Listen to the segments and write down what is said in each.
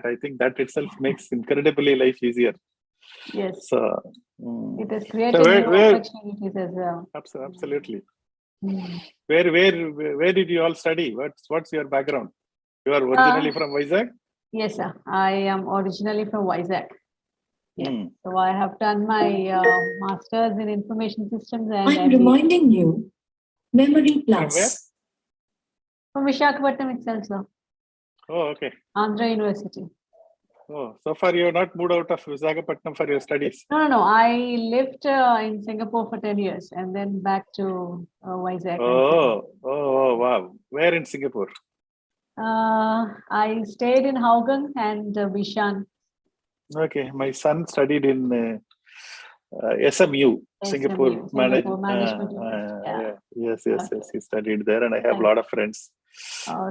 I think that itself makes incredibly life easier. Yes. So it has created new opportunities as well. Absolutely. Where did you all study? What's your background? You are originally from Vizag? Yes, sir. I am originally from Vizag. Yeah. So I have done my master's in information systems and I'm reminding you, Memory Plus. From Visakhapatnam itself, sir. Oh, okay. Andhra University. Oh, so far you have not moved out of Visakhapatnam for your studies? No. I lived in Singapore for 10 years and then back to Vizag. Oh, wow. Where in Singapore? I stayed in Hougang and Bishan. Okay, my son studied in SMU, Singapore Management. Yes, he studied there, and I have a lot of friends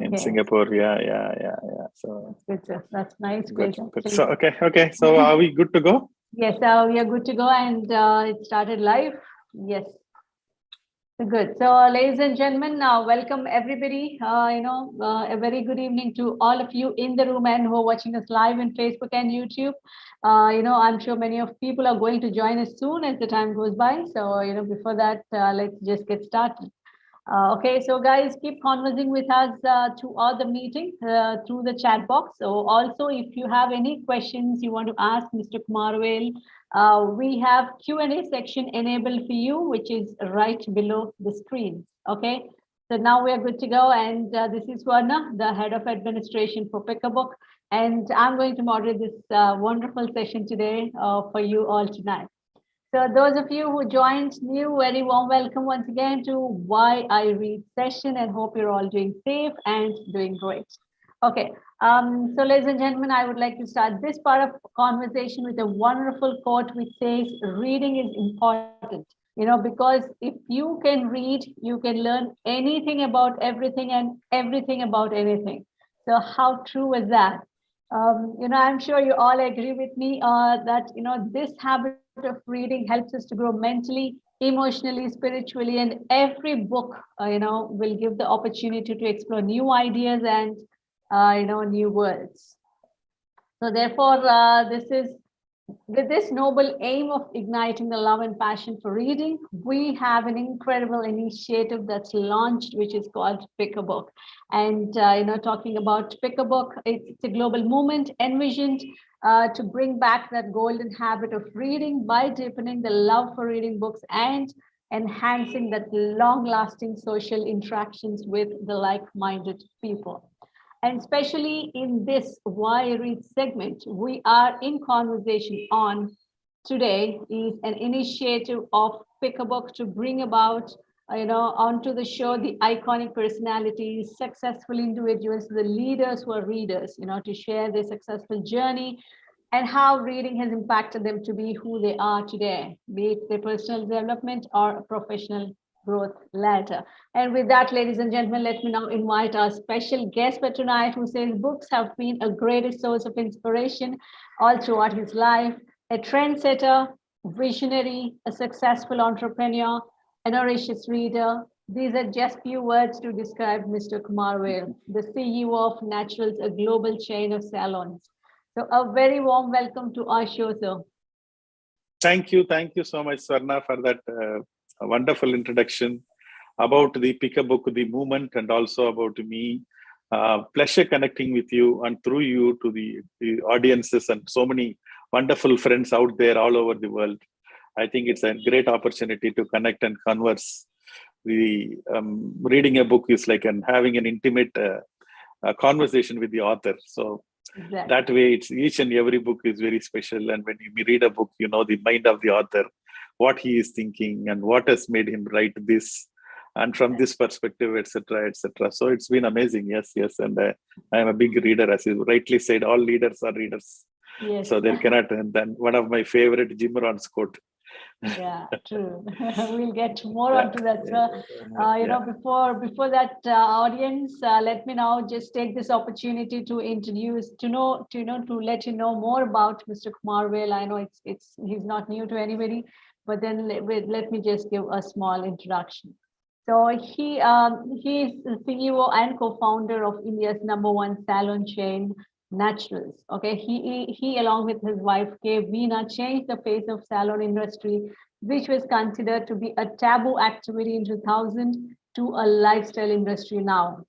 in Singapore. Yeah. So good, sir. That's nice. Good. So okay. So are we good to go? Yes, we are good to go, and it started live. Yes. Good. So, ladies and gentlemen, welcome everybody. A very good evening to all of you in the room and who are watching us live on Facebook and YouTube. I'm sure many of people are going to join us soon as the time goes by. So, before that, let's just get started. Okay, so guys, keep conversing with us throughout the meeting through the chat box. So also, if you have any questions you want to ask Mr. Kumaravel, we have Q&A section enabled for you, which is right below the screen. Okay, so now we are good to go. And this is Swarna, the head of administration for Pick a Book. And I'm going to moderate this wonderful session today for you all tonight. So those of you who joined new, very warm welcome once again to Why I Read session, and hope you're all doing safe and doing great. Okay, so ladies and gentlemen, I would like to start this part of conversation with a wonderful quote which says, reading is important, because if you can read, you can learn anything about everything and everything about anything. So how true is that? I'm sure you all agree with me that, this habit of reading helps us to grow mentally, emotionally, spiritually, and every book, will give the opportunity to explore new ideas and, new worlds. So therefore, with this noble aim of igniting the love and passion for reading, we have an incredible initiative that's launched, which is called Pick a Book. And, talking about Pick a Book, it's a global movement envisioned to bring back that golden habit of reading by deepening the love for reading books and enhancing that long-lasting social interactions with the like-minded people. And especially in this Why I Read segment, we are in conversation on today is an initiative of Pick a Book to bring about, onto the show, the iconic personalities, successful individuals, the leaders who are readers, to share their successful journey and how reading has impacted them to be who they are today, be it their personal development or professional growth ladder. And with that, ladies and gentlemen, let me now invite our special guest for tonight, who says books have been a great source of inspiration all throughout his life, a trendsetter, visionary, a successful entrepreneur, an voracious reader. These are just few words to describe Mr. Kumaravel, the CEO of Naturals, a global chain of salons. So a very warm welcome to our show, sir. Thank you so much, Swarna, for that wonderful introduction about the Pick a Book, the movement, and also about me. Pleasure connecting with you and through you to the audiences and so many wonderful friends out there all over the world. I think it's a great opportunity to connect and converse. Reading a book is like having an intimate conversation with the author. So exactly. That way, it's each and every book is very special. And when you read a book, you know the mind of the author, what he is thinking and what has made him write this, and from this perspective, etc., etc. So it's been amazing. Yes. And I am a big reader, as you rightly said. All leaders are readers. Yes. So there cannot. And then one of my favorite Jim Rohn's quote. Yeah, true. We'll get more onto that, sir. Before that, audience, let me now just take this opportunity to introduce, to let you know more about Mr. Kumaravel. I know he's not new to anybody, but then let me just give a small introduction. So he is the CEO and co-founder of India's #1 salon chain, naturals. Okay, he along with his wife K. Veena changed the face of salon industry, which was considered to be a taboo activity in 2000 to a lifestyle industry now.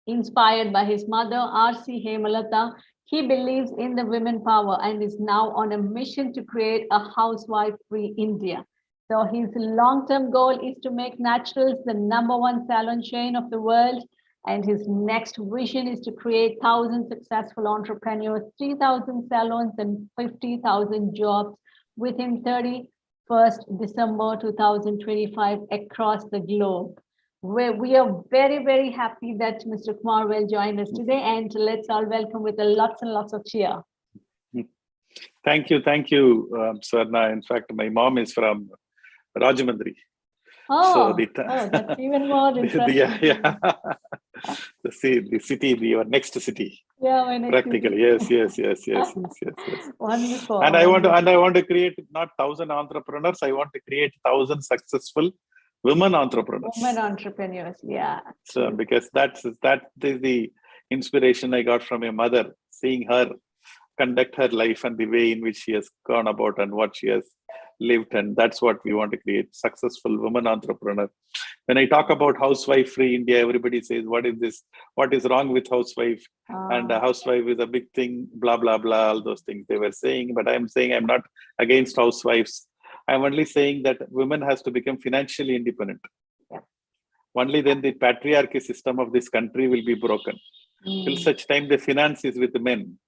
Inspired by his mother, R.C. Hemalata, he believes in the women power and is now on a mission to create a housewife-free India. So his long-term goal is to make Naturals the #1 salon chain of the world. And his next vision is to create 1,000 successful entrepreneurs, 3,000 salons, and 50,000 jobs within 31st December 2025 across the globe. We are very, very happy that Mr. Kumaravel joined us today, and let's all welcome with lots and lots of cheer. Thank you, Swarna. In fact, my mom is from Rajahmundry. Oh, that's even more interesting. The city, your next city. Yeah, my next practically. City. Yes. Wonderful. And I want to create not 1,000 entrepreneurs. I want to create 1,000 successful women entrepreneurs. Women entrepreneurs, yeah. So because that is the inspiration I got from my mother, seeing her conduct her life and the way in which she has gone about and what she has lived, and that's what we want to create: successful women entrepreneur. When I talk about housewife free India, everybody says, what is this? What is wrong with housewife? And a housewife is a big thing, blah blah blah, all those things they were saying. But I'm saying I'm not against housewives. I'm only saying that women has to become financially independent. Yeah. Only then the patriarchy system of this country will be broken. Till such time the finance is with the men.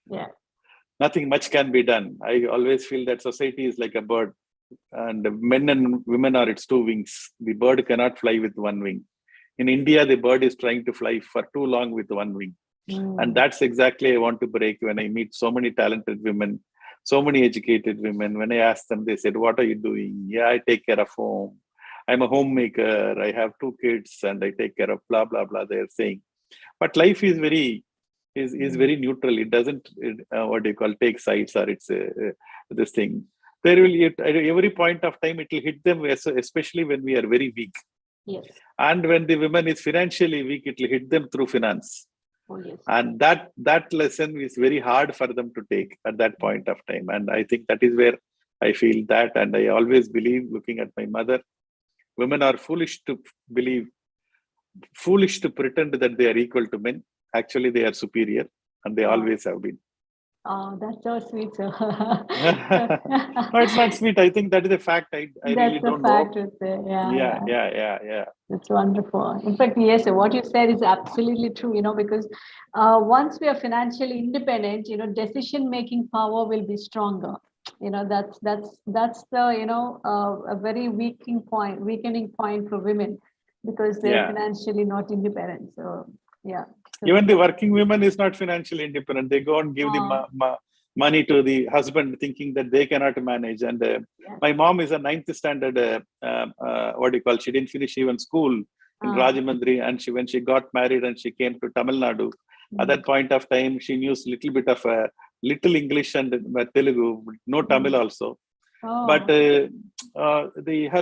Yeah. Nothing much can be done. I always feel that society is like a bird, and men and women are its two wings. The bird cannot fly with one wing. In India, the bird is trying to fly for too long with one wing. And that's exactly I want to break when I meet so many talented women, so many educated women. When I ask them, they said, what are you doing? Yeah, I take care of home. I'm a homemaker. I have 2 kids and I take care of blah, blah, blah, they're saying. But life is very neutral. It doesn't, what do you call, take sides, or it's this thing. There will, at every point of time, it will hit them, especially when we are very weak. Yes. And when the woman is financially weak, it will hit them through finance. Oh, yes. And that lesson is very hard for them to take at that point of time. And I think that is where I feel that, and I always believe, looking at my mother, women are foolish to pretend that they are equal to men. Actually, they are superior, and they always have been. Oh, that's so sweet, sir. No, it's not sweet. I think that is a fact. I really don't know. Yeah. That's wonderful. In fact, yes, what you said is absolutely true, because once we are financially independent, decision-making power will be stronger. That's the, a very weakening point for women, because they're financially not independent. So, yeah. Even the working women is not financially independent. They go and give the money to the husband, thinking that they cannot manage. And my mom is a 9th standard, she didn't finish even school in Rajahmundry. And when she got married and she came to Tamil Nadu, at that point of time, she knew a little bit of little English and Telugu, no Tamil also. But her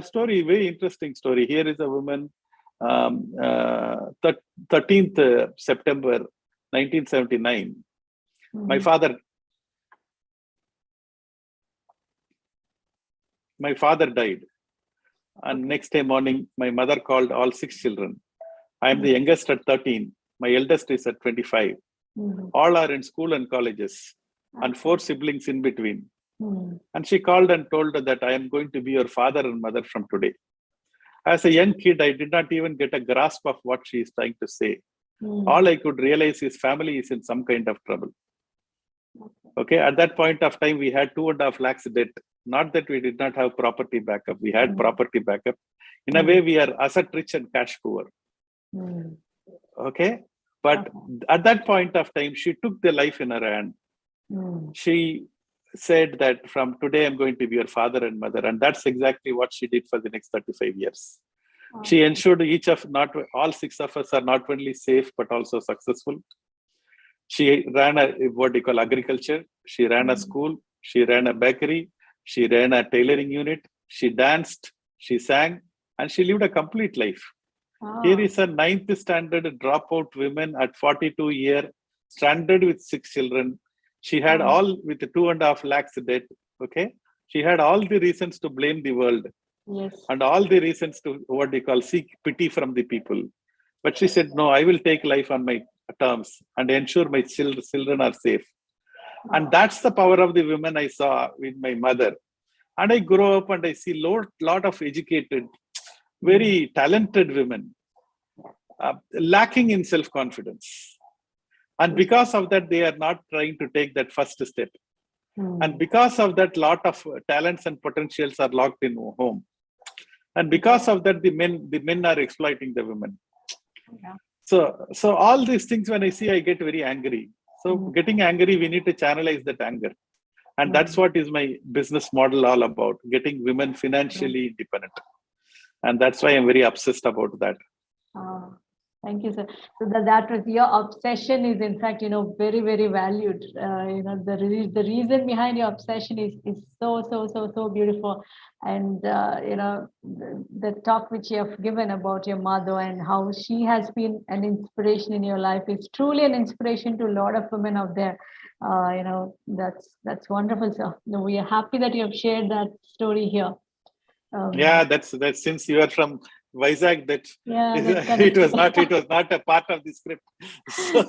story, very interesting story. Here is a woman, 13th September 1979. My father died, and next day morning my mother called all 6 children. I am the youngest at 13. My eldest is at 25. All are in school and colleges, and 4 siblings in between. And she called and told her that I am going to be your father and mother from today. As a young kid, I did not even get a grasp of what she is trying to say. All I could realize is family is in some kind of trouble. Okay, at that point of time, we had 2.5 lakhs debt. Not that we did not have property backup. We had property backup. In a way, we are asset rich and cash poor. Okay, but at that point of time, she took the life in her hand. She said that from today, I'm going to be your father and mother. And that's exactly what she did for the next 35 years. She ensured all 6 of us are not only safe, but also successful. She ran agriculture. She ran a school. She ran a bakery. She ran a tailoring unit. She danced. She sang, and she lived a complete life. Here is a 9th standard dropout woman at 42 years stranded with 6 children. She had all with 2.5 lakhs debt. Okay. She had all the reasons to blame the world. Yes. And all the reasons to seek pity from the people. But she said, no, I will take life on my terms and ensure my children are safe. And that's the power of the women I saw with my mother. And I grow up and I see lot of educated, very talented women lacking in self-confidence. And because of that, they are not trying to take that first step. And because of that, lot of talents and potentials are locked in home. And because of that, the men are exploiting the women. Yeah. So all these things, when I see, I get very angry. So getting angry, we need to channelize that anger. And that's what is my business model all about, getting women financially independent. And that's why I'm very obsessed about that. Thank you, sir. So that was your obsession is, in fact, very, very valued. The reason behind your obsession is so beautiful. And, the talk which you have given about your mother and how she has been an inspiration in your life is truly an inspiration to a lot of women out there. That's wonderful, sir. We are happy that you have shared that story here. That's since you are from Vizag, it was not a part of the script. So,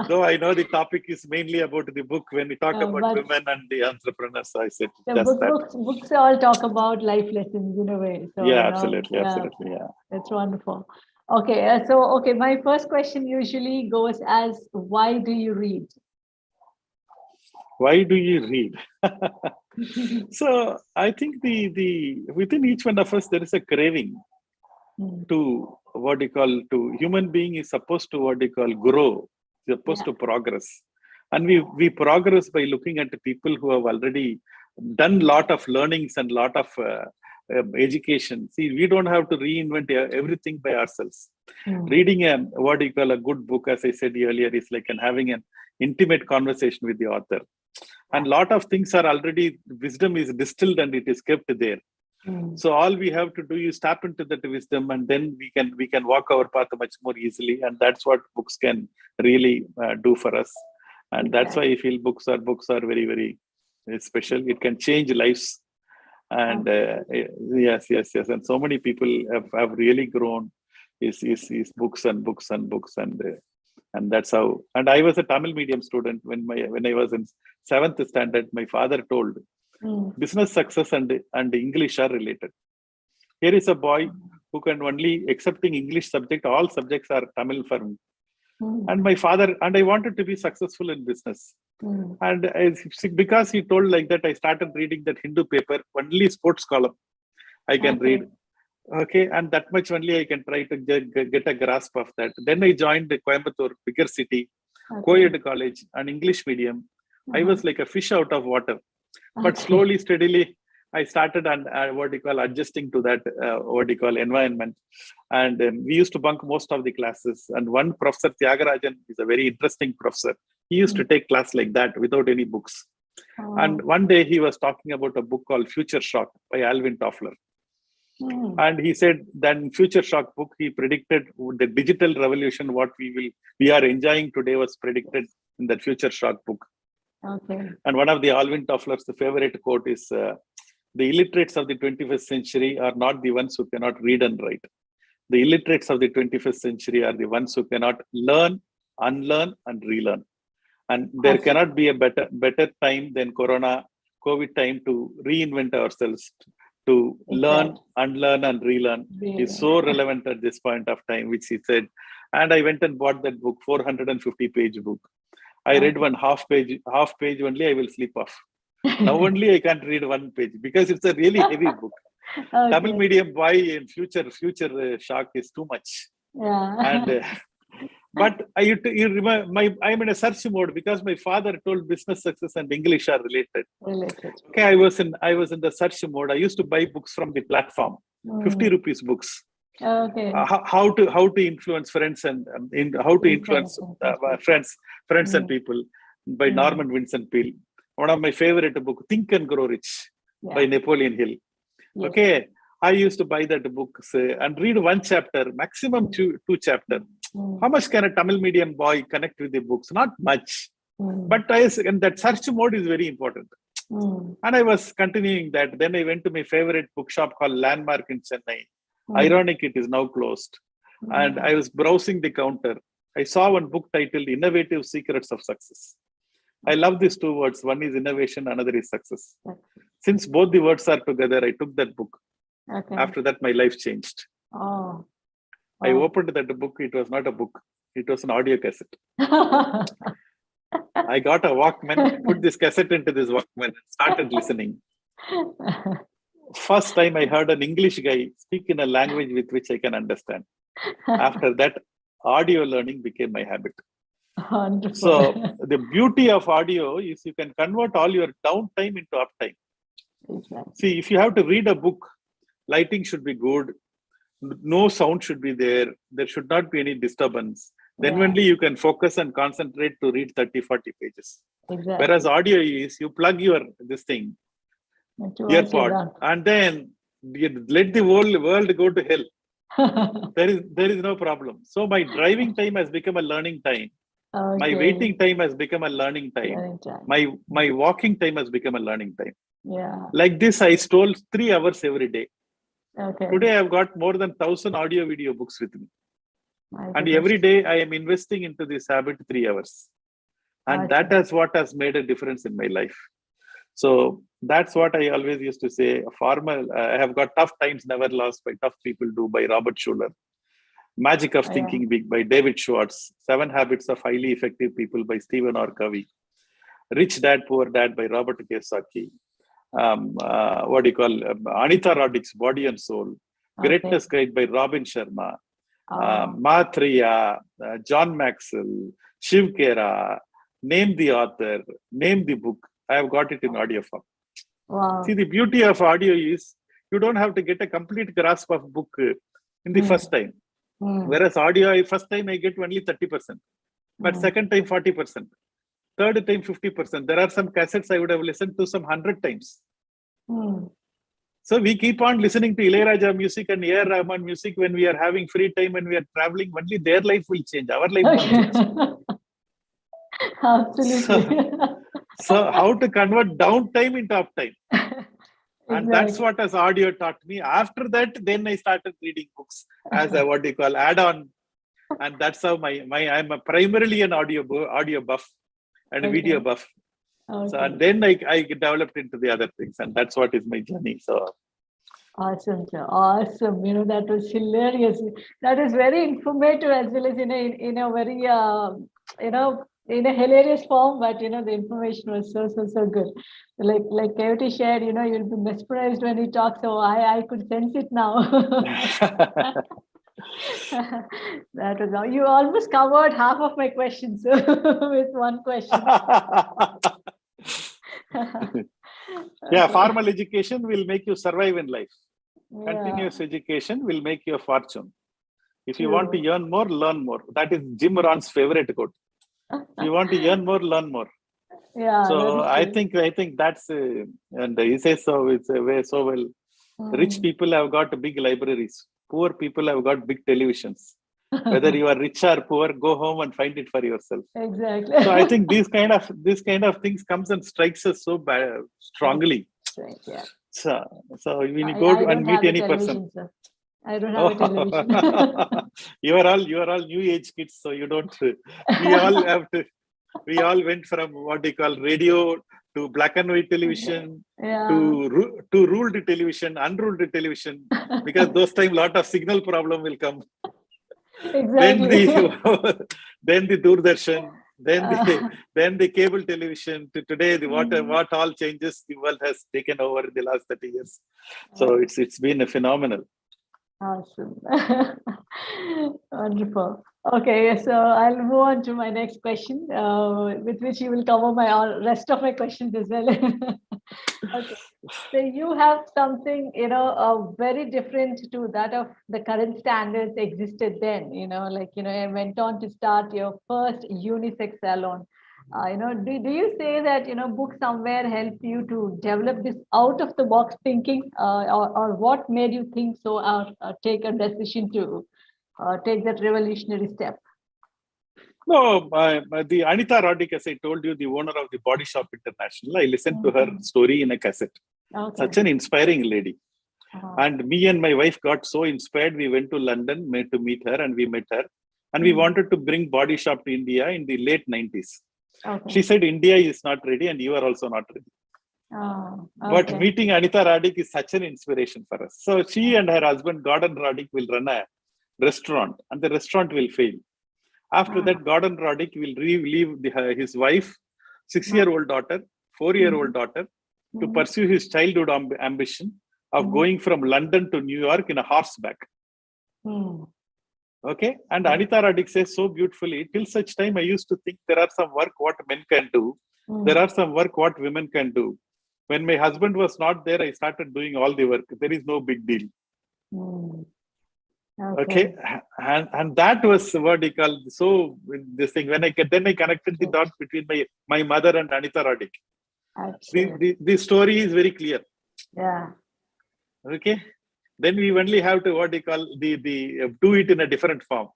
though I know the topic is mainly about the book, when we talk about women and the entrepreneurs, so I said books all talk about life lessons in a way. So, absolutely. That's wonderful. Okay, my first question usually goes as, why do you read? Why do you read? So I think the within each one of us there is a craving to human being is supposed to grow, supposed to progress, and we progress by looking at the people who have already done lot of learnings and lot of education. See, we don't have to reinvent everything by ourselves. Reading a good book, as I said earlier, is like having an intimate conversation with the author. And lot of things are already, wisdom is distilled and it is kept there. So all we have to do is tap into that wisdom, and then we can walk our path much more easily. And that's what books can really do for us. And that's why I feel books are very, very special. It can change lives. And yes. And so many people have really grown is books and books and books. And that's how. And I was a Tamil medium student when I was in 7th standard. My father told, business success and English are related. Here is a boy who can only, accepting English subject, all subjects are Tamil for me. And my father, and I wanted to be successful in business. And because he told like that, I started reading that Hindu paper, only sports column I can read. Okay, and that much only I can try to get a grasp of that. Then I joined the Coimbatore, bigger city, co-ed college, and English medium. I was like a fish out of water. But slowly, steadily, I started adjusting to that environment. And we used to bunk most of the classes. And one professor, Tyagarajan, is a very interesting professor. He used to take class like that without any books. And one day he was talking about a book called Future Shock by Alvin Toffler. And he said that in Future Shock book, he predicted the digital revolution, what we are enjoying today was predicted in that Future Shock book. Okay. And one of the Alvin Toffler's favorite quote is, the illiterates of the 21st century are not the ones who cannot read and write. The illiterates of the 21st century are the ones who cannot learn, unlearn, and relearn. And there cannot be a better time than COVID time to reinvent ourselves, to learn, unlearn, and relearn is so relevant at this point of time, which he said. And I went and bought that book, 450-page book. I read one half page only, I will sleep off. Now only I can't read one page because it's a really heavy book. Tamil medium boy in future shock is too much. And but I am in a search mode because my father told business success and English are related. Okay, I was in the search mode. I used to buy books from the platform, 50 rupees books. Okay. How to influence friends and how to influence friends and people by Norman Vincent Peale. One of my favorite book, Think and Grow Rich by Napoleon Hill. Yes. Okay, I used to buy that book and read one chapter, maximum two chapters. How much can a Tamil medium boy connect with the books? Not much. But and that search mode is very important. And I was continuing that. Then I went to my favorite bookshop called Landmark in Chennai. Ironic, it is now closed. And I was browsing the counter. I saw one book titled Innovative Secrets of Success. I love these two words. One is innovation, another is success. Since both the words are together, I took that book. After that, my life changed. I opened that book. It was not a book. It was an audio cassette. I got a Walkman, put this cassette into this Walkman and started listening. First time I heard an English guy speak in a language with which I can understand. After that, audio learning became my habit. Wonderful. So the beauty of audio is you can convert all your downtime into uptime. Exactly. See, if you have to read a book, lighting should be good. No sound should be there. There should not be any disturbance. Then only you can focus and concentrate to read 30, 40 pages. Exactly. Whereas audio is, you plug this thing, earpod, and then you let the world go to hell. There is no problem. So my driving time has become a learning time. My waiting time has become a learning time. My walking time has become a learning time. Like this, I stole 3 hours every day. Today, I've got more than 1,000 audio video books with me. And every day, I am investing into this habit 3 hours. And that is what has made a difference in my life. So that's what I always used to say. I have got Tough Times Never Lost by Tough People Do by Robert Schuller. Magic of Thinking Big by David Schwartz. 7 Habits of Highly Effective People by Stephen R. Covey. Rich Dad, Poor Dad by Robert Kiyosaki. Anita Roddick's Body and Soul. Greatness Guide by Robin Sharma. Mathria, John Maxwell, Shiv Khera. Name the author, name the book. I have got it in audio form. See, the beauty of audio is you don't have to get a complete grasp of book in the first time. Whereas audio, first time I get only 30%, but second time 40%, third time 50%. There are some cassettes I would have listened to some 100 times. So we keep on listening to Ilayaraja music and A.R. Rahman music when we are having free time, when we are traveling. Only their life will change. Our life won't change. Absolutely. So how to convert downtime into uptime? And that's what as audio taught me. After that, then I started reading books as a add-on. And that's how I'm primarily an audio buff and a video buff. So and then I developed into the other things, and that's what is my journey. So awesome, sir. Awesome. That was hilarious. That is very informative as well as in a very in a hilarious form, but the information was so good. Like Kevati shared, you'll be mesmerized when he talks. So I could sense it now. That was all. You almost covered half of my questions with one question. Formal education will make you survive in life. Continuous education will make you a fortune. If you want to earn more, learn more. That is Jim Rohn's favorite quote. If you want to earn more, learn more. So I think that's and he says so. It's a way so well. Rich people have got big libraries. Poor people have got big televisions. Whether you are rich or poor, go home and find it for yourself. Exactly. So I think this kind of things comes and strikes us so strongly. Right, yeah. So when you go and meet any person, sir. I don't have a television. you are all new age kids, so you don't. We all went from what they call radio to black and white television to ruled television, unruled television, because those time lot of signal problem will come. Exactly. Then the Doordarshan, then the cable television. To today, what all changes the world has taken over in the last 30 years. So it's been a phenomenal. Awesome. Wonderful. Okay, so I'll move on to my next question, with which you will cover my rest of my questions as well. Okay. So you have something, very different to that of the current standards existed then, you went on to start your first unisex salon. Do you say that, books somewhere help you to develop this out of the box thinking, or what made you think so, or take a decision to take that revolutionary step? No, the Anita Roddick, as I told you, the owner of the Body Shop International, I listened to her Mhm. story in a cassette. Okay. Such an inspiring lady. And me and my wife got so inspired. We went to London to meet her, and we met her. And we wanted to bring Body Shop to India in the late 90s. Okay. She said, India is not ready, and you are also not ready. Oh, But okay. meeting Anita Roddick is such an inspiration for us. So she and her husband, Gordon Roddick, will run a restaurant, and the restaurant will fail. After that, Gordon Roddick will leave his wife, 6-year-old daughter, 4-year-old daughter, to pursue his childhood ambition of going from London to New York in a horseback. Okay. And Anita Roddick says so beautifully, till such time I used to think there are some work what men can do. There are some work what women can do. When my husband was not there, I started doing all the work. There is no big deal. Okay. And that was what he called, so this thing, when I connected the dots between my mother and Anita Roddick. The story is very clear. Yeah. Okay. Then we only have to do it in a different form.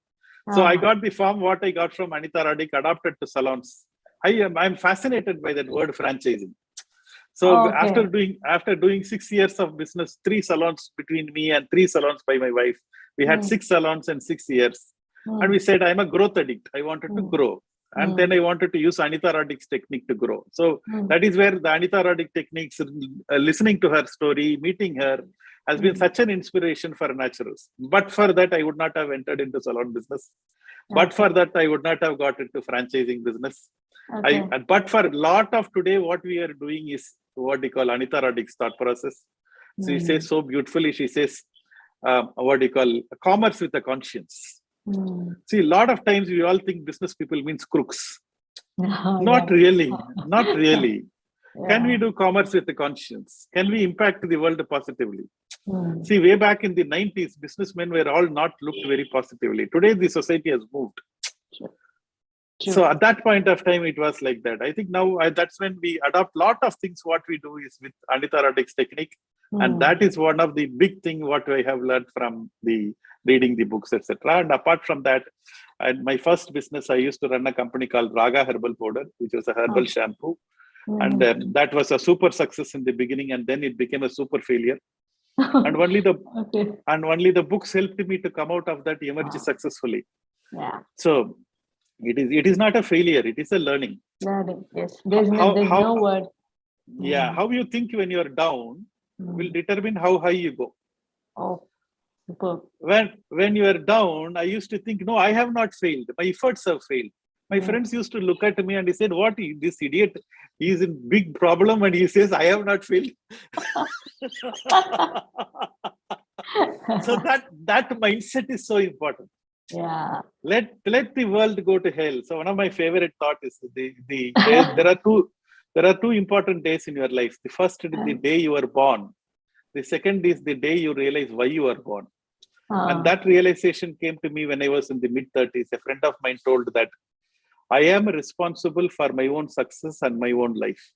So I got the form what I got from Anita Roddick adapted to salons. I'm fascinated by that word franchising. So after doing 6 years of business, 3 salons between me and 3 salons by my wife, we had 6 salons in 6 years. And we said, I'm a growth addict. I wanted to grow. And then I wanted to use Anita Roddick's technique to grow. So that is where the Anita Roddick techniques, listening to her story, meeting her, has been such an inspiration for naturals. But for that, I would not have entered into salon business. But for that, I would not have got into franchising business. But for a lot of today, what we are doing is what we call Anita Roddick's thought process. She says so beautifully, she says, what do you call commerce with a conscience. See, a lot of times we all think business people means crooks. Not really. Not really. Can we do commerce with a conscience? Can we impact the world positively? See, way back in the 90s, businessmen were all not looked very positively. Today, the society has moved. So at that point of time, it was like that. I think now that's when we adopt a lot of things. What we do is with Anita Roddick's technique. And that is one of the big thing what I have learned from the reading the books, etc. And apart from that, my first business, I used to run a company called Raga Herbal Powder, which was a herbal shampoo. And that was a super success in the beginning. And then it became a super failure. And only the books helped me to come out of that, emerge successfully. So it is not a failure. It is a learning. Learning, yes. There's no word. Yeah. How you think when you're down will determine how high you go. Oh, super. When you are down, I used to think, no, I have not failed. My efforts have failed. My friends used to look at me and he said, what, this idiot, he is in big problem and he says, I have not failed. So that mindset is so important. Yeah. Let the world go to hell. So one of my favorite thoughts is there are two important days in your life. The first is the day you are born. The second is the day you realize why you are born. And that realization came to me when I was in the mid-30s. A friend of mine told that I am responsible for my own success and my own life.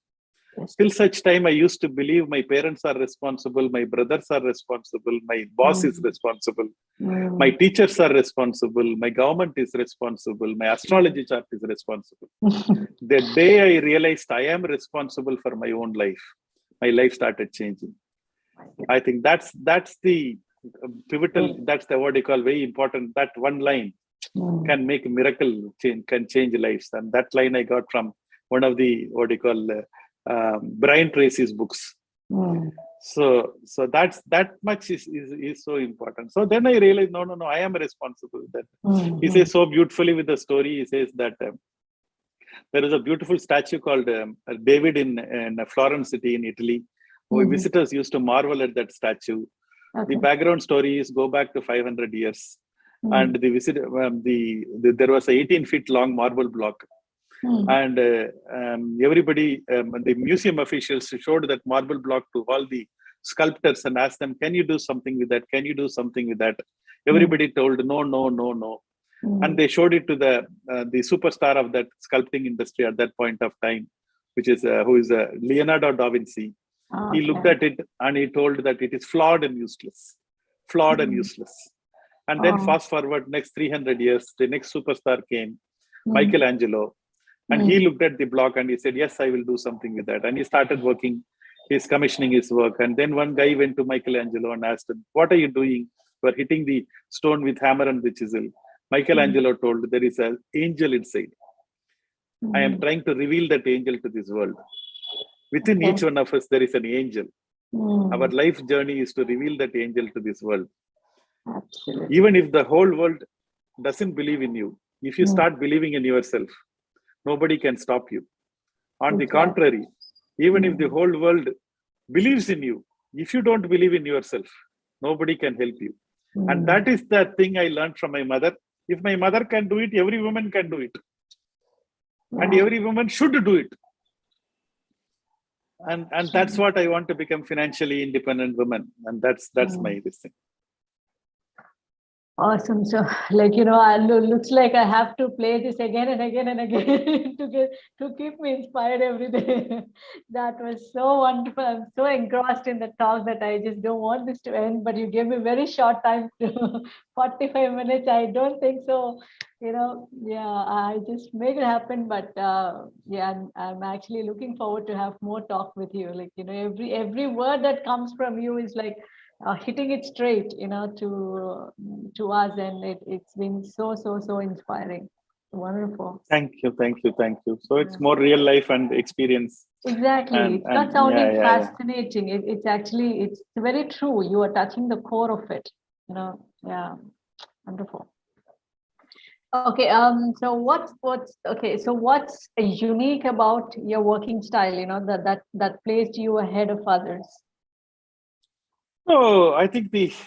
Till such time, I used to believe my parents are responsible, my brothers are responsible, my boss is responsible, my teachers are responsible, my government is responsible, my astrology chart is responsible. The day I realized I am responsible for my own life, my life started changing. I think that's the pivotal, that's the what you call very important, that one line can make a miracle, can change lives. And that line I got from one of the what you call Brian Tracy's books. So that much is so important. So then I realized, no, I am responsible. That he says so beautifully with the story. He says that there is a beautiful statue called David in Florence city in Italy. Visitors used to marvel at that statue. The background story is go back to 500 years. And there was a 18 feet long marble block. And everybody, the museum officials showed that marble block to all the sculptors and asked them, can you do something with that? Can you do something with that? Everybody told no. And they showed it to the superstar of that sculpting industry at that point of time, which is who is Leonardo da Vinci. He looked at it and he told that it is flawed and useless. And then fast forward next 300 years, the next superstar came. Michelangelo. And he looked at the block and he said, yes, I will do something with that. And he started working, he's commissioning his work. And then one guy went to Michelangelo and asked him, what are you doing? You are hitting the stone with hammer and the chisel. Michelangelo told, there is an angel inside. I am trying to reveal that angel to this world. Within each one of us, there is an angel. Our life journey is to reveal that angel to this world. Absolutely. Even if the whole world doesn't believe in you, if you start believing in yourself, nobody can stop you. On the contrary, even if the whole world believes in you, if you don't believe in yourself, nobody can help you. And that is the thing I learned from my mother. If my mother can do it, every woman can do it. And every woman should do it. And that's what I want to become, financially independent woman. And that's my this thing. Awesome. So, looks like I have to play this again and again and again to keep me inspired every day. That was so wonderful. I'm so engrossed in the talk that I just don't want this to end. But you gave me very short time, 45 minutes. I don't think so. I just make it happen. But I'm actually looking forward to have more talk with you. Every word that comes from you is like hitting it straight, to us, and it's been so inspiring. Wonderful. Thank you. So it's more real life and experience. Exactly. It's not sounding fascinating. It's very true. You are touching the core of it. Wonderful. Okay. So what's unique about your working style? That placed you ahead of others. Oh, I think as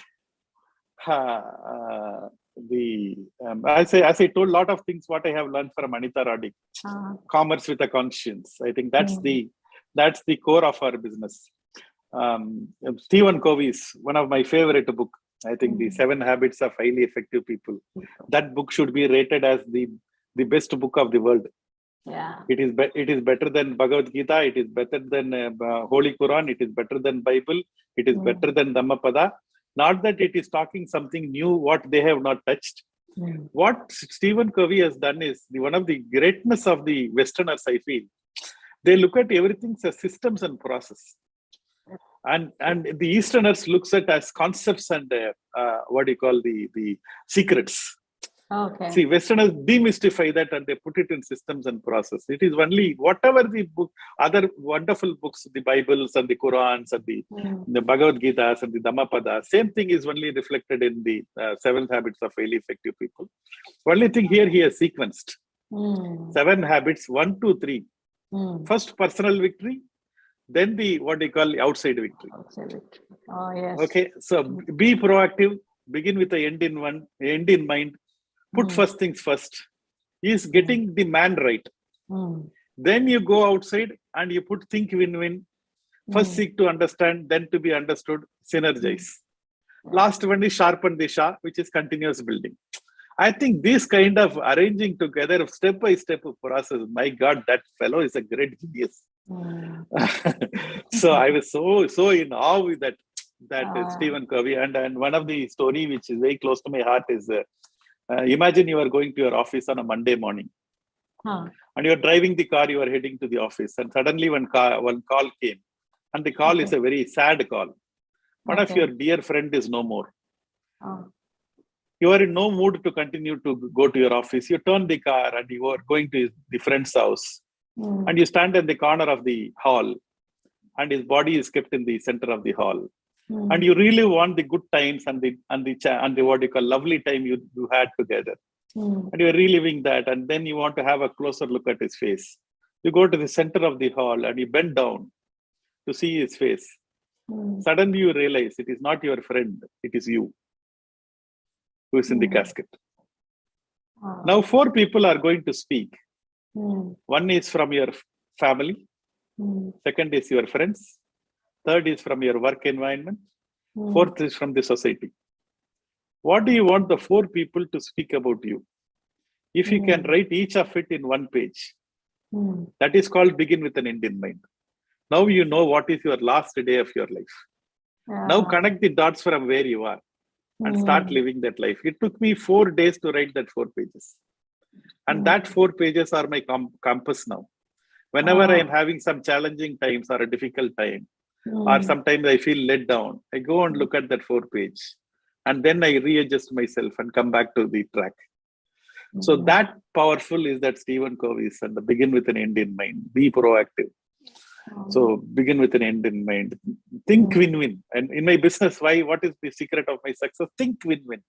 I told, a lot of things what I have learned from Anita Roddick, commerce with a conscience. I think that's the core of our business. Stephen Covey's one of my favorite book. I think the 7 Habits of Highly Effective People. That book should be rated as the best book of the world. Yeah. It is better than Bhagavad Gita. It is better than Holy Quran. It is better than Bible. It is better than Dhammapada. Not that it is talking something new, what they have not touched. What Stephen Covey has done is one of the greatness of the Westerners, I feel. They look at everything as systems and process. And the Easterners looks at as concepts and the secrets. Okay. See, Westerners demystify that and they put it in systems and process. It is only whatever the book, other wonderful books, the Bibles and the Qurans and the Bhagavad Gitas and the Dhammapada, same thing is only reflected in the 7 Habits of Highly Effective People. Only thing here he has sequenced 7 habits, 1, 2, 3. First, personal victory, then the outside victory. Outside victory. Oh yes. Okay, so be proactive. Begin with the end in mind. Put first things first. Is getting the man right. Then you go outside and you think win-win. First seek to understand, then to be understood, synergize. Last one is sharpen the Shah, which is continuous building. I think this kind of arranging together step by step process, my God, that fellow is a great genius. So I was so in awe with that Stephen Covey. And one of the story which is very close to my heart is imagine you are going to your office on a Monday morning, and you are driving the car, you are heading to the office, and suddenly one call came, and the call is a very sad call. One of your dear friend is no more. You are in no mood to continue to go to your office. You turn the car and you are going to the friend's house, and you stand in the corner of the hall, and his body is kept in the center of the hall. And you really want the good times and the lovely time you had together. And you're reliving that, and then you want to have a closer look at his face. You go to the center of the hall and you bend down to see his face. Suddenly you realize it is not your friend, it is you who is in the casket. Now 4 people are going to speak. One is from your family. Second is your friends. Third is from your work environment. Fourth is from the society. What do you want the 4 people to speak about you? If you can write each of it in 1 page, that is called begin with an end in mind. Now you know what is your last day of your life. Now connect the dots from where you are and start living that life. It took me 4 days to write that 4 pages. And that 4 pages are my compass now. Whenever I am having some challenging times or a difficult time, or sometimes I feel let down, I go and look at that 4 page. And then I readjust myself and come back to the track. So that powerful is that Stephen Covey's and the begin with an end in mind. Be proactive. So begin with an end in mind. Think win-win. And in my business, what is the secret of my success? Think win-win.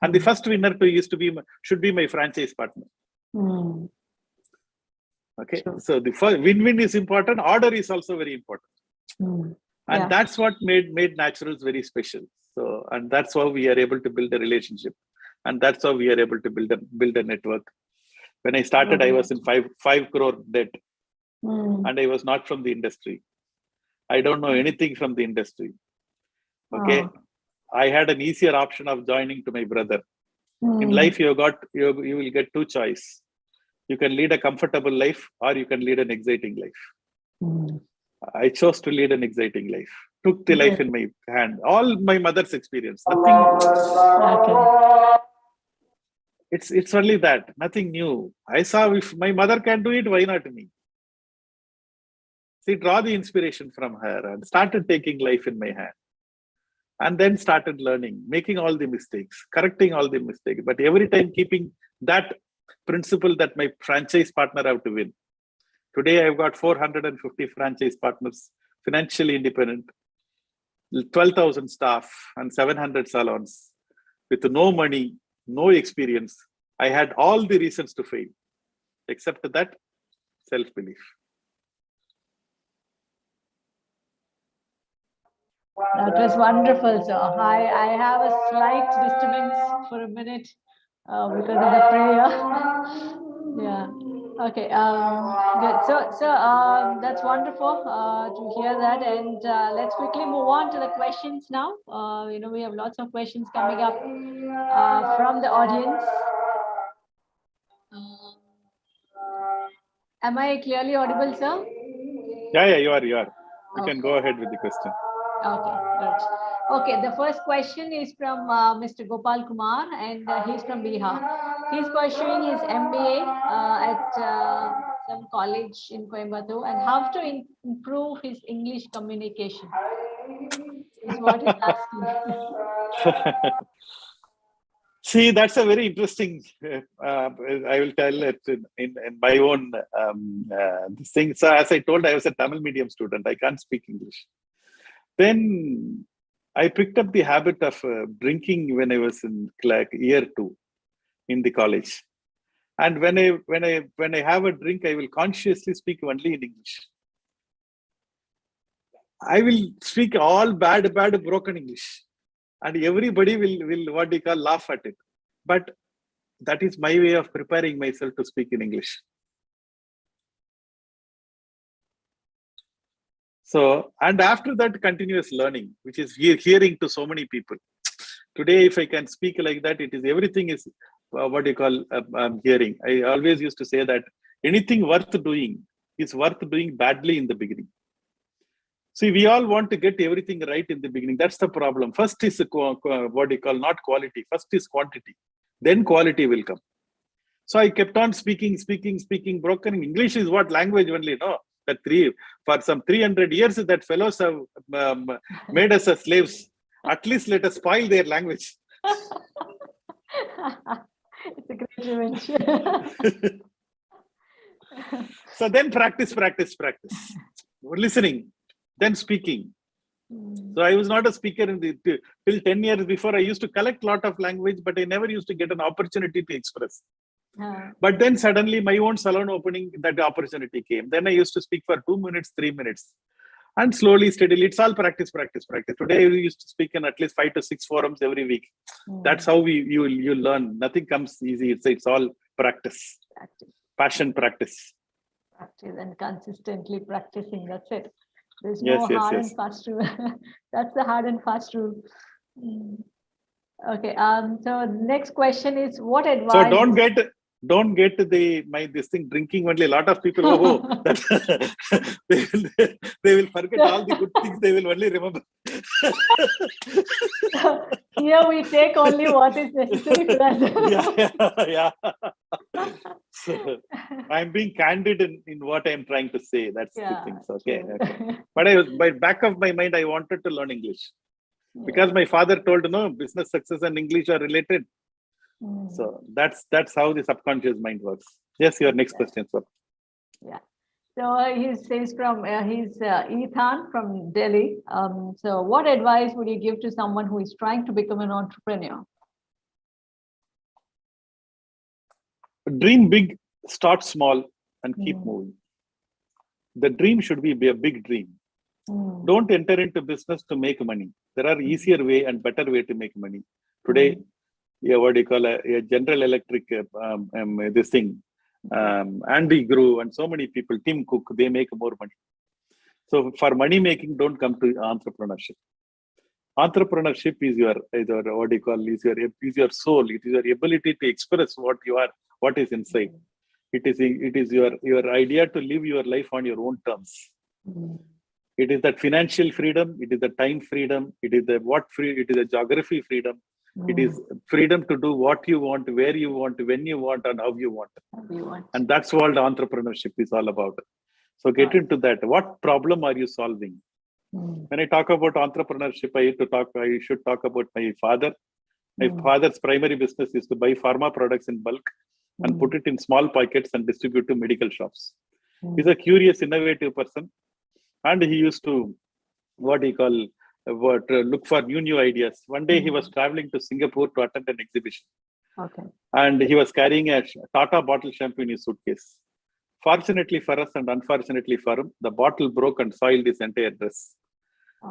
And the first winner should be my franchise partner. Okay. Sure. So the first win-win is important. Order is also very important. And that's what made Naturals very special. So, and that's how we are able to build a relationship. And that's how we are able to build a network. When I started, I was in 5 crore debt. And I was not from the industry. I don't know anything from the industry. Okay. I had an easier option of joining to my brother. In life, you will get 2 choices. You can lead a comfortable life or you can lead an exciting life. I chose to lead an exciting life. Took the life in my hand. All my mother's experience. Nothing. It's only that. Nothing new. I saw if my mother can do it, why not me? See, draw the inspiration from her and started taking life in my hand. And then started learning, making all the mistakes, correcting all the mistakes. But every time keeping that principle that my franchise partner have to win. Today, I've got 450 franchise partners, financially independent, 12,000 staff and 700 salons with no money, no experience. I had all the reasons to fail, except that self-belief. That was wonderful, sir. I have a slight disturbance for a minute because of the prayer. Yeah. Okay. Good. So that's wonderful to hear that. And let's quickly move on to the questions now. We have lots of questions coming up from the audience. Am I clearly audible, sir? Yeah, you are. You can go ahead with the question. Okay, good. Okay, the first question is from Mr. Gopal Kumar, and he's from Bihar. He's pursuing his MBA at some college in Coimbatore, and how to improve his English communication is what he's asking. See, that's a very interesting, I will tell it in my own thing. So as I told, I was a Tamil medium student. I can't speak English. Then I picked up the habit of drinking when I was in year 2 in the college. And when I have a drink, I will consciously speak only in English. I will speak all bad, broken English. And everybody will what they call laugh at it. But that is my way of preparing myself to speak in English. So, and after that, continuous learning, which is hearing to so many people. Today, if I can speak like that, it is everything is what you call hearing. I always used to say that anything worth doing is worth doing badly in the beginning. See, we all want to get everything right in the beginning. That's the problem. First is what you call not quality. First is quantity. Then quality will come. So I kept on speaking. Broken English is what language only, no? For some 300 years, that fellows have made us as slaves. At least let us spoil their language. It's a great revenge. So then practice. Listening, then speaking. So I was not a speaker till 10 years before. I used to collect a lot of language, but I never used to get an opportunity to express. But then suddenly my own salon opening, that opportunity came. Then I used to speak for 2 minutes, 3 minutes. And slowly, steadily, it's all practice. Today, we used to speak in at least 5 to 6 forums every week. That's how you learn. Nothing comes easy. It's all practice. Passion practice. Practice and consistently practicing. That's it. There's no hard and fast rule. That's the hard and fast rule. So next question is, what advice? So Don't get this thing drinking only. A lot of people, that they will forget all the good things. They will only remember. Here we take only what is necessary for us. Yeah. So, I'm being candid in what I'm trying to say. That's the thing. Okay. But by back of my mind, I wanted to learn English because my father told, no, business success and English are related. So that's how the subconscious mind works. Yes, your next question, sir. Yeah. So he's from Ethan from Delhi. So what advice would you give to someone who is trying to become an entrepreneur? Dream big, start small, and keep moving. The dream should be a big dream. Don't enter into business to make money. There are easier way and better way to make money. Today, what do you call a General Electric, this thing, Andy Grew, and so many people, Tim Cook, they make more money. So for money making, don't come to entrepreneurship. Entrepreneurship is your what do you call is your soul. It is your ability to express what you are, what is inside. It is your idea to live your life on your own terms. It is that financial freedom. It is the time freedom. It is the geography freedom. It is freedom to do what you want, where you want, when you want, and how you want. And that's what entrepreneurship is all about. So get into that. What problem are you solving? When I talk about entrepreneurship, I should talk about my father. My father's primary business is to buy pharma products in bulk and put it in small packets and distribute to medical shops. He's a curious, innovative person. And he used to, look for new ideas. One day he was traveling to Singapore to attend an exhibition. And he was carrying a Tata bottle shampoo in his suitcase. Fortunately for us and unfortunately for him, the bottle broke and soiled his entire dress.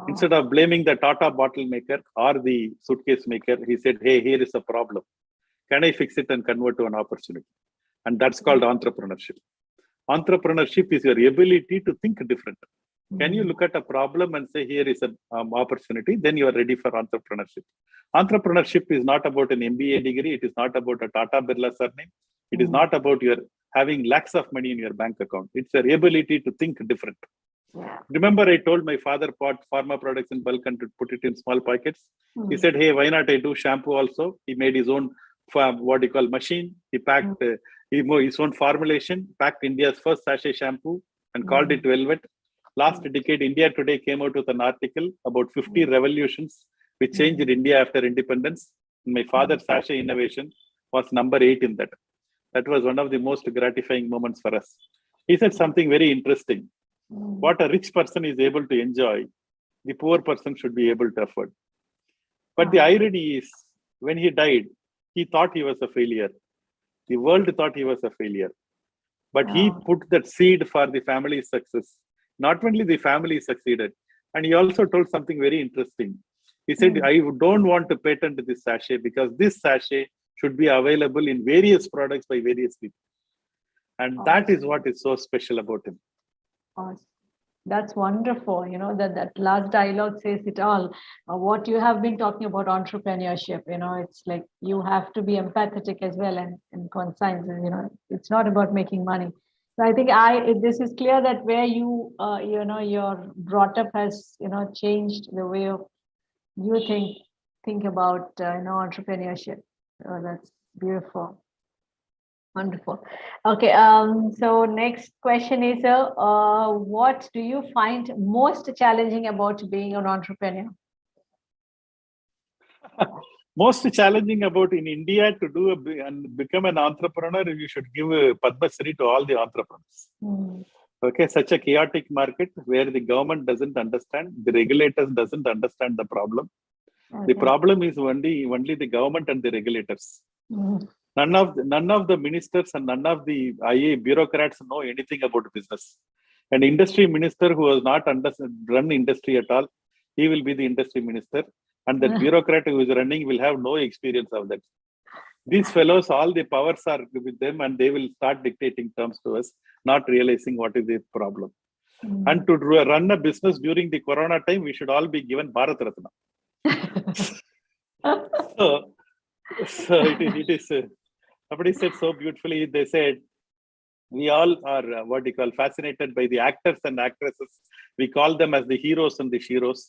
Instead of blaming the Tata bottle maker or the suitcase maker, he said, hey, here is a problem. Can I fix it and convert to an opportunity? And that's called entrepreneurship. Entrepreneurship is your ability to think different. Can you look at a problem and say, here is an opportunity? Then you are ready for entrepreneurship. Entrepreneurship is not about an MBA degree. It is not about a Tata Birla surname. It is not about your having lakhs of money in your bank account. It's your ability to think different. Remember, I told my father bought pharma products in bulk and to put it in small packets. He said, hey, why not I do shampoo also? He made his own, machine. He packed his own formulation, packed India's first sachet shampoo and called it Velvet. Last decade, India Today came out with an article about 50 revolutions which changed India after independence. My father's sachet innovation was number 8 in that. That was one of the most gratifying moments for us. He said something very interesting. What a rich person is able to enjoy, the poor person should be able to afford. But the irony is, when he died, he thought he was a failure. The world thought he was a failure. But he put that seed for the family's success. Not only the family succeeded, and he also told something very interesting. He said, I don't want to patent this sachet because this sachet should be available in various products by various people. And that is what is so special about him. That's wonderful. That last dialogue says it all. What you have been talking about entrepreneurship, it's like you have to be empathetic as well and conscious. It's not about making money. So I think this is clear that where you're brought up has changed the way of you think about entrepreneurship. So that's beautiful. Wonderful. Okay. So next question is, what do you find most challenging about being an entrepreneur? Most challenging about in India to become an entrepreneur, you should give a Padma Shri to all the entrepreneurs. Okay, such a chaotic market where the government doesn't understand, the regulators doesn't understand the problem. The problem is only the government and the regulators. None of the ministers and none of the IA bureaucrats know anything about business. An industry minister who has not run industry at all, he will be the industry minister. And the bureaucrat who is running will have no experience of that. These fellows, all the powers are with them and they will start dictating terms to us, not realizing what is the problem. And to run a business during the Corona time, we should all be given Bharat Ratna. So it is Somebody said so beautifully. They said, we all are fascinated by the actors and actresses. We call them as the heroes and the sheroes.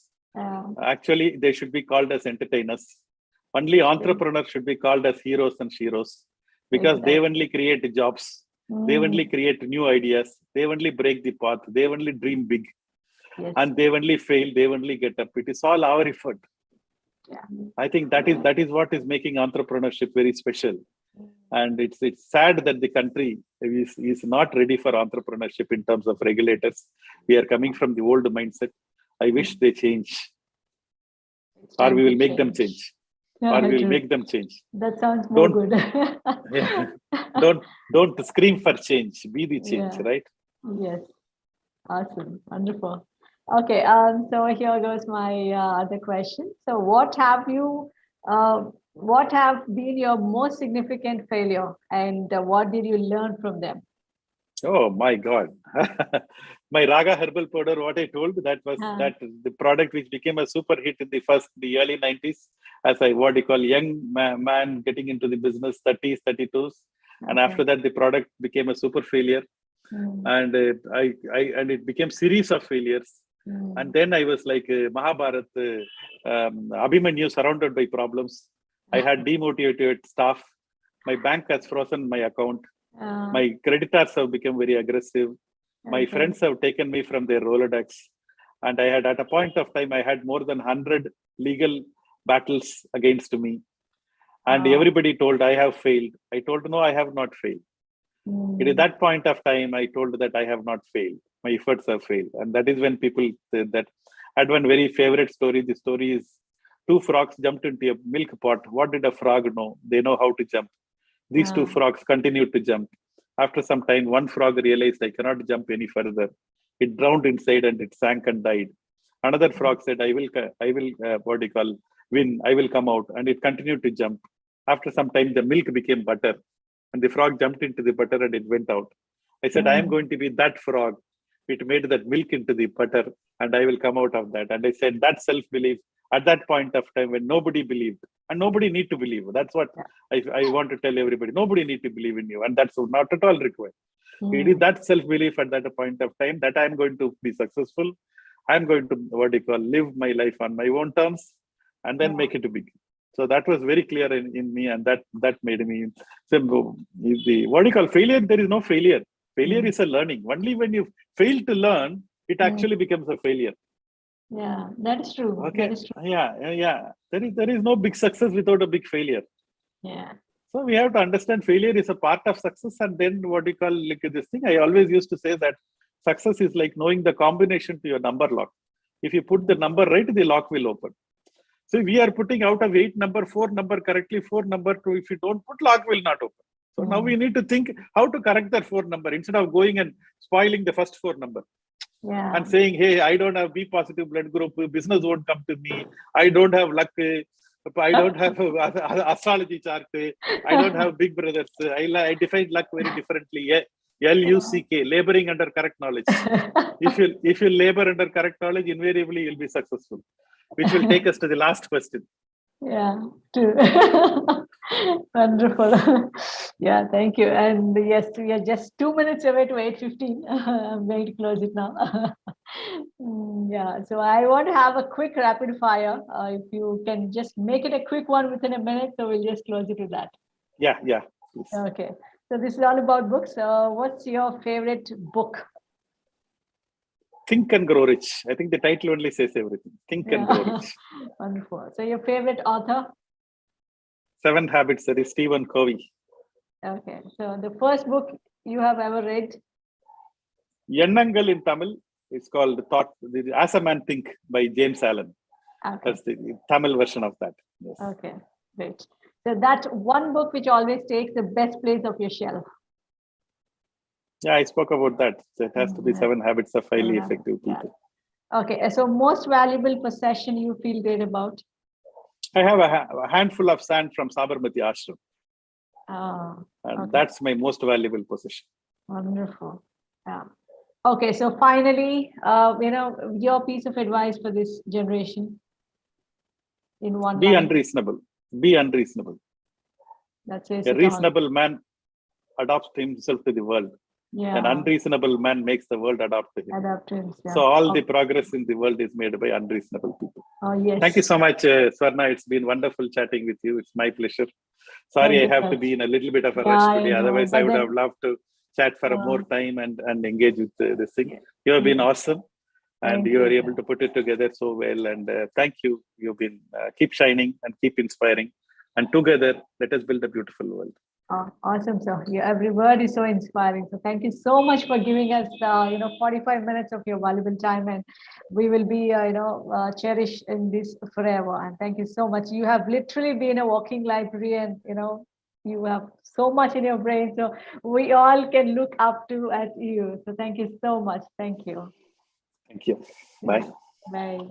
Actually, they should be called as entertainers. Only entrepreneurs should be called as heroes and sheroes, because they only create jobs. They only create new ideas. They only break the path. They only dream big. And they only fail. They only get up. It is all our effort. I think that is what is making entrepreneurship very special. And it's sad that the country is not ready for entrepreneurship in terms of regulators. We are coming from the old mindset. I wish they change, or we will make them change, or we will make them change. That sounds more good. Don't scream for change. Be the change, right? Yes. Awesome. Wonderful. Okay. So here goes my other question. So what have been your most significant failure, and what did you learn from them? Oh my God. My Raga herbal powder, what I told, that was that the product which became a super hit in the early 90s, as young man getting into the business, 30s, 32s. And after that, the product became a super failure. And it became series of failures. And then I was like Mahabharat, Abhimanyu, surrounded by problems. I had demotivated staff. My bank has frozen my account. My creditors have become very aggressive. My friends have taken me from their Rolodex. And I had, at a point of time, I had more than 100 legal battles against me. And everybody told I have failed. I told, no, I have not failed. It is that point of time I told that I have not failed. My efforts have failed. And that is when people said that. I had one very favorite story. The story is, two frogs jumped into a milk pot. What did a frog know? They know how to jump. These two frogs continued to jump. After some time, one frog realized, I cannot jump any further. It drowned inside and it sank and died. Another frog said, I will win. I will come out. And it continued to jump. After some time, the milk became butter. And the frog jumped into the butter and it went out. I said, I am going to be that frog. It made that milk into the butter and I will come out of that. And I said, that self-belief at that point of time when nobody believed, and nobody need to believe. That's what I want to tell everybody. Nobody need to believe in you. And that's not at all required. It is that self-belief at that point of time that I'm going to be successful. I'm going to, live my life on my own terms and then make it big. So that was very clear in me, and that made me failure. There is no failure. Failure is a learning. Only when you fail to learn, it actually becomes a failure. Yeah, that is true. Okay. That is true. Yeah. There is no big success without a big failure. Yeah. So we have to understand failure is a part of success, and then this thing. I always used to say that success is like knowing the combination to your number lock. If you put the number right, the lock will open. So we are putting out of 8 number, 4 number correctly, 4 number 2. If you don't put, lock will not open. So now we need to think how to correct that 4 number instead of going and spoiling the first 4 number. Yeah. And saying, hey, I don't have B positive blood group, business won't come to me. I don't have luck. I don't have astrology chart. I don't have big brothers. I define luck very differently. LUCK, laboring under correct knowledge. If you labor under correct knowledge, invariably you'll be successful. Which will take us to the last question. Yeah, true. Wonderful. Yeah, thank you. And yes, we are just 2 minutes away to 8:15. I'm going to close it now. Yeah, so I want to have a quick rapid fire. If you can just make it a quick one within a minute, so we'll just close it with that. Yeah. Please. Okay, so this is all about books. What's your favorite book? Think and Grow Rich. I think the title only says everything. Think and Grow Rich. Wonderful. So your favorite author? 7 Habits, that is Stephen Covey. Okay. So the first book you have ever read? Yennangal in Tamil. It's called As a Man Think by James Allen. Okay. That's the Tamil version of that. Yes. Okay, great. So that one book which always takes the best place of your shelf. Yeah, I spoke about that. So it has to be 7 Habits of Highly Effective People. Yeah. Okay, so most valuable possession you feel great about? I have a handful of sand from Sabarmati Ashram. And that's my most valuable possession. Wonderful. Yeah. Okay, so finally, your piece of advice for this generation in one line. Be unreasonable. Be unreasonable. That says A it all. reasonable man adapts himself to the world. An Yeah. unreasonable man makes the world adapt to him. Adapt to himself. So all the progress in the world is made by unreasonable people. Oh, yes. Thank you so much, Swarna. It's been wonderful chatting with you. It's my pleasure. Sorry, Thank I you, have to sir. be in a little bit of a Yeah, rush I today. know, Otherwise, but I would then- have loved to chat for more time and engage with this thing. You have been awesome, and Thank you are you, able sir. to put it together so well. And thank you. You've been keep shining and keep inspiring. And together, let us build a beautiful world. Oh, awesome, sir. Every word is so inspiring. So thank you so much for giving us, 45 minutes of your valuable time, and we will be, cherished in this forever. And thank you so much. You have literally been a walking library, and you have so much in your brain. So we all can look up to at you. So thank you so much. Thank you. Thank you. Bye. Bye.